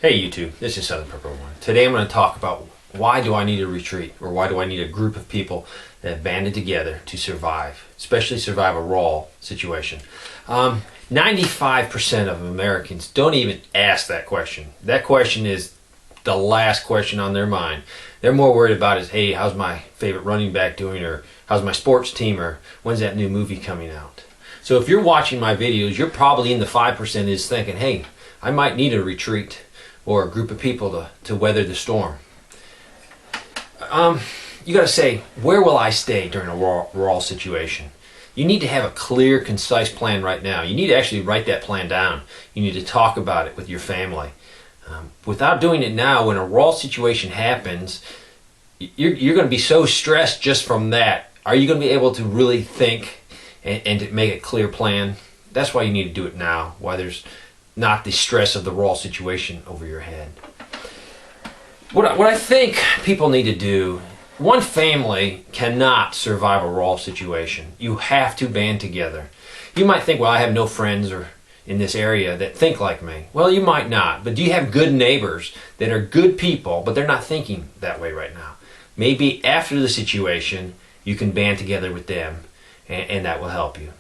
Hey YouTube, this is Southern Purple One. Today I'm going to talk about why do I need a retreat, or why do I need a group of people that have banded together to survive, especially survive a wrol situation. 95% of Americans don't even ask that question. That question is the last question on their mind. They're more worried about is, hey, how's my favorite running back doing, or how's my sports team, or when's that new movie coming out? So if you're watching my videos, you're probably in the 5% is thinking, hey, I might need a retreat or a group of people to weather the storm. You got to say, where will I stay during a wrol situation? You need to have a clear, concise plan right now. You need to actually write that plan down. You need to talk about it with your family. Without doing it now, when a wrol situation happens, you're going to be so stressed just from that. Are you going to be able to really think and to make a clear plan? That's why you need to do it now, why there's not the stress of the wrol situation over your head. What I think people need to do, one family cannot survive a wrol situation. You have to band together. You might think, well, I have no friends or in this area that think like me. Well, you might not, but do you have good neighbors that are good people, but they're not thinking that way right now? Maybe after the situation, you can band together with them, and that will help you.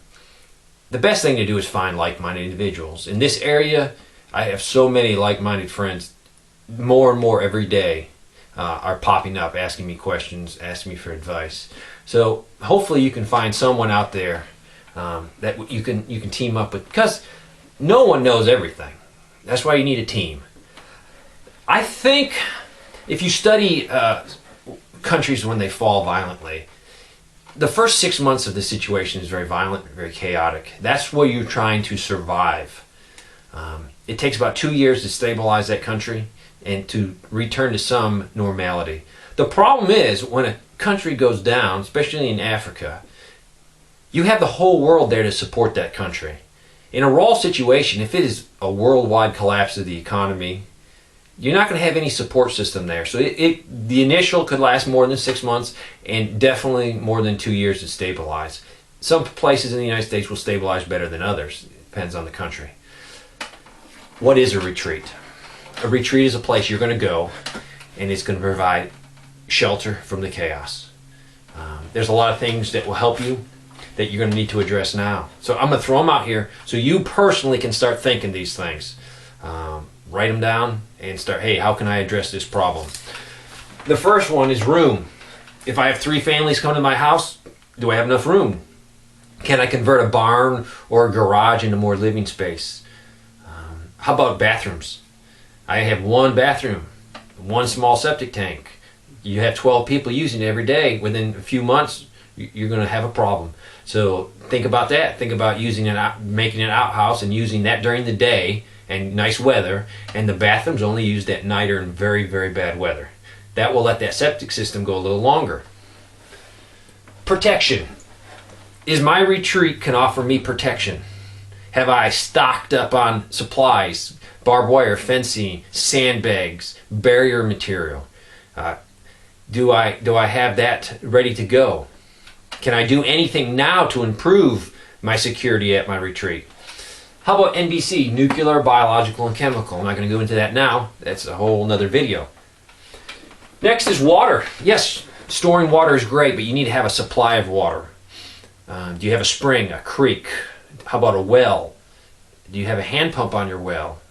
The best thing to do is find like-minded individuals. In this area, I have so many like-minded friends. More and more every day are popping up, asking me questions, asking me for advice. So hopefully you can find someone out there that you can team up with, because no one knows everything. That's why you need a team. I think if you study countries when they fall violently, the first 6 months of the situation is very violent, very chaotic. That's where you're trying to survive. It takes about 2 years to stabilize that country and to return to some normality. The problem is when a country goes down, especially in Africa, you have the whole world there to support that country. In a wrol situation, if it is a worldwide collapse of the economy, you're not going to have any support system there. So the initial could last more than 6 months, and definitely more than 2 years to stabilize. Some places in the United States will stabilize better than others. It depends on the country. What is a retreat? A retreat is a place you're going to go, and it's going to provide shelter from the chaos. There's a lot of things that will help you that you're going to need to address now. So I'm going to throw them out here so you personally can start thinking these things. Write them down and start, hey, how can I address this problem? The first one is room. If I have 3 families come to my house, do I have enough room? Can I convert a barn or a garage into more living space? How about bathrooms? I have 1 bathroom, 1 small septic tank. You have 12 people using it every day. Within a few months, you're going to have a problem. So think about that. Think about using it out, making an outhouse and using that during the day and nice weather, and the bathroom's only used at night or in very, very bad weather. That will let that septic system go a little longer. Protection. Is my retreat can offer me protection? Have I stocked up on supplies, barbed wire, fencing, sandbags, barrier material? Do I have that ready to go? Can I do anything now to improve my security at my retreat? How about NBC, nuclear, biological, and chemical? I'm not going to go into that now. That's a whole nother video. Next is water. Yes, storing water is great, but you need to have a supply of water. Do you have a spring, a creek? How about a well? Do you have a hand pump on your well?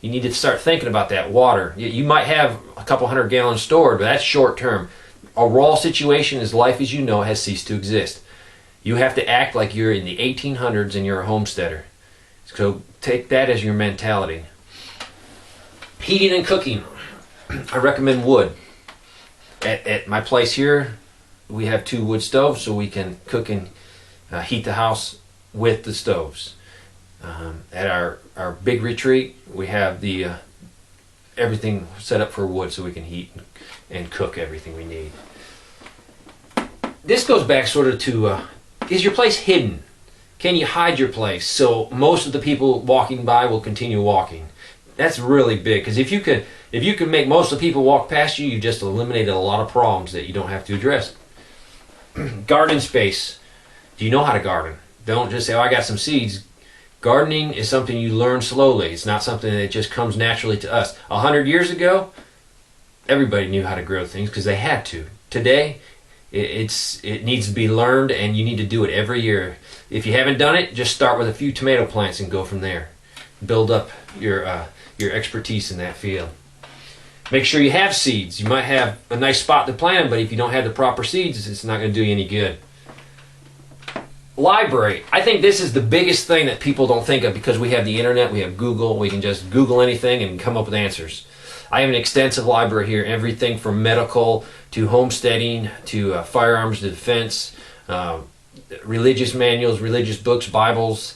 You need to start thinking about that water. You might have a couple 100 gallons stored, but that's short term. A wrol situation, as life as you know, has ceased to exist. You have to act like you're in the 1800s and you're a homesteader. So take that as your mentality. Heating and cooking. I recommend wood. At my place here, we have 2 wood stoves, so we can cook and heat the house with the stoves. At our big retreat, we have the everything set up for wood, so we can heat and cook everything we need. This goes back sort of to, is your place hidden? Can you hide your place so most of the people walking by will continue walking? That's really big, because if you could make most of the people walk past you, you just eliminated a lot of problems that you don't have to address. Garden space. Do you know how to garden? Don't just say, oh, I got some seeds. Gardening is something you learn slowly. It's not something that just comes naturally to us. 100 years ago, everybody knew how to grow things because they had to. Today, it needs to be learned, and you need to do it every year. If you haven't done it, just start with a few tomato plants and go from there. Build up your expertise in that field. Make sure you have seeds. You might have a nice spot to plant them, but if you don't have the proper seeds, it's not going to do you any good. Library. I think this is the biggest thing that people don't think of because we have the internet, we have Google, we can just Google anything and come up with answers. I have an extensive library here, everything from medical to homesteading to firearms to defense, religious manuals, religious books, Bibles.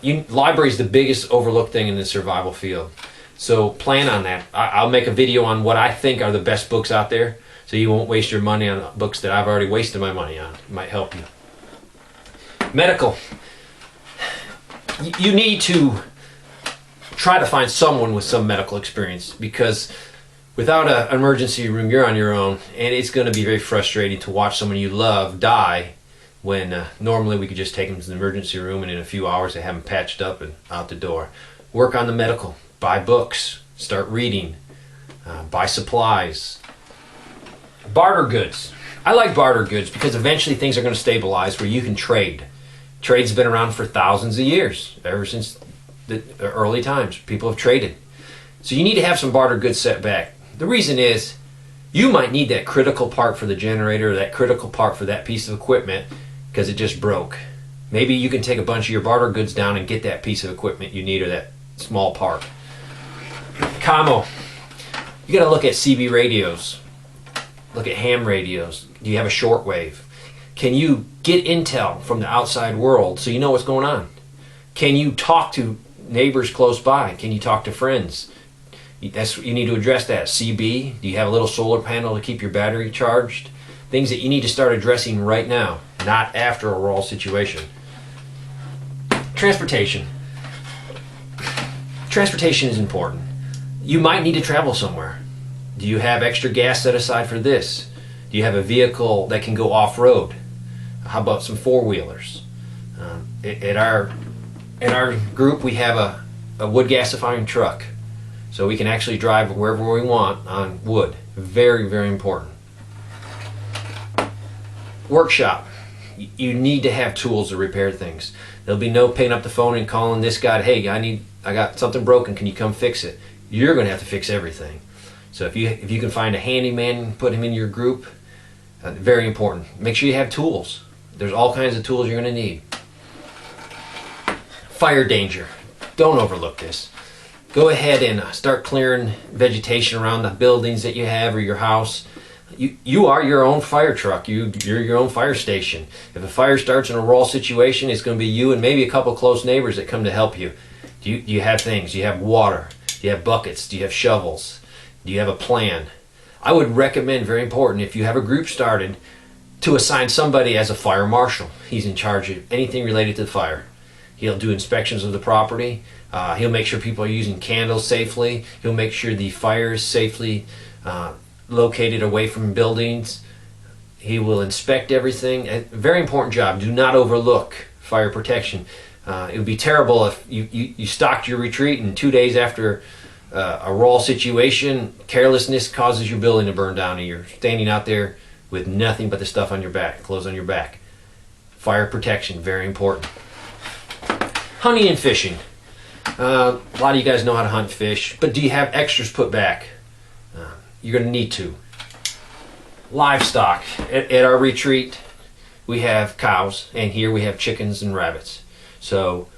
Library is the biggest overlooked thing in the survival field. So plan on that. I'll make a video on what I think are the best books out there so you won't waste your money on books that I've already wasted my money on. It might help you. Medical. You need to try to find someone with some medical experience because without an emergency room, you're on your own, and it's going to be very frustrating to watch someone you love die when normally we could just take them to the emergency room and in a few hours they have them patched up and out the door. Work on the medical. Buy books. Start reading. Buy supplies. Barter goods. I like barter goods because eventually things are going to stabilize where you can trade. Trade's been around for thousands of years, ever since the early times. People have traded. So you need to have some barter goods set back. The reason is you might need that critical part for the generator, or that critical part for that piece of equipment because it just broke. Maybe you can take a bunch of your barter goods down and get that piece of equipment you need or that small part. Commo. You got to look at CB radios. Look at ham radios. Do you have a shortwave? Can you get intel from the outside world so you know what's going on? Can you talk to neighbors close by? Can you talk to friends? You need to address that. CB, do you have a little solar panel to keep your battery charged? Things that you need to start addressing right now, not after a wrol situation. Transportation. Transportation is important. You might need to travel somewhere. Do you have extra gas set aside for this? Do you have a vehicle that can go off-road? How about some four-wheelers? At our group, we have a wood gasifying truck. So we can actually drive wherever we want on wood. Very, very important. Workshop. You need to have tools to repair things. There'll be no picking up the phone and calling this guy, hey, I got something broken, can you come fix it? You're going to have to fix everything. So if you can find a handyman and put him in your group, very important. Make sure you have tools. There's all kinds of tools you're going to need. Fire danger. Don't overlook this. Go ahead and start clearing vegetation around the buildings that you have or your house. You are your own fire truck. You're your own fire station. If a fire starts in a wrol situation, it's going to be you and maybe a couple close neighbors that come to help you. Do you have things? Do you have water? Do you have buckets? Do you have shovels? Do you have a plan? I would recommend, very important, if you have a group started, to assign somebody as a fire marshal. He's in charge of anything related to the fire. He'll do inspections of the property. He'll make sure people are using candles safely. He'll make sure the fire is safely located away from buildings. He will inspect everything. A very important job. Do not overlook fire protection. It would be terrible if you stocked your retreat and 2 days after a wrol situation, carelessness causes your building to burn down and you're standing out there with nothing but the stuff on your back, clothes on your back. Fire protection, very important. Hunting and fishing. A lot of you guys know how to hunt fish, but do you have extras put back? You're going to need to. Livestock. At our retreat, we have cows, and here we have chickens and rabbits. So,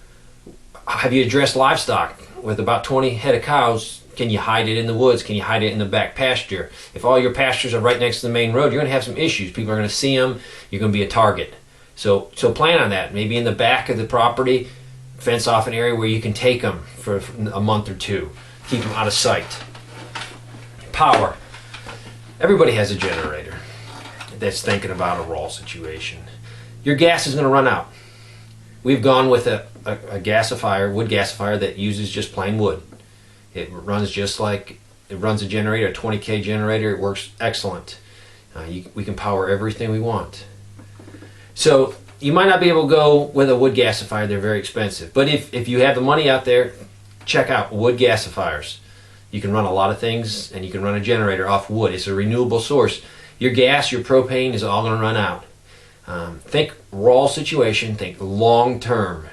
have you addressed livestock? With about 20 head of cows, can you hide it in the woods? Can you hide it in the back pasture? If all your pastures are right next to the main road, you're going to have some issues. People are going to see them. You're going to be a target. So plan on that. Maybe in the back of the property, fence off an area where you can take them for a month or two. Keep them out of sight. Power. Everybody has a generator that's thinking about a wrol situation. Your gas is going to run out. We've gone with a gasifier, wood gasifier that uses just plain wood. It runs just like it runs a generator, a 20K generator. It works excellent. We can power everything we want. So You might not be able to go with a wood gasifier. They're very expensive. But if you have the money out there, check out wood gasifiers. You can run a lot of things, and you can run a generator off wood. It's a renewable source. Your gas, your propane is all going to run out. Think wrol situation, think long term.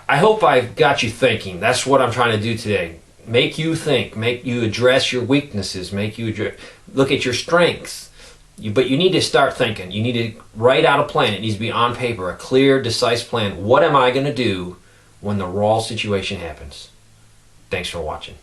I hope I've got you thinking. That's what I'm trying to do today. Make you think, make you address your weaknesses, make you look at your strengths. But you need to start thinking. You need to write out a plan. It needs to be on paper, a clear, decisive plan. What am I going to do when the wrol situation happens? Thanks for watching.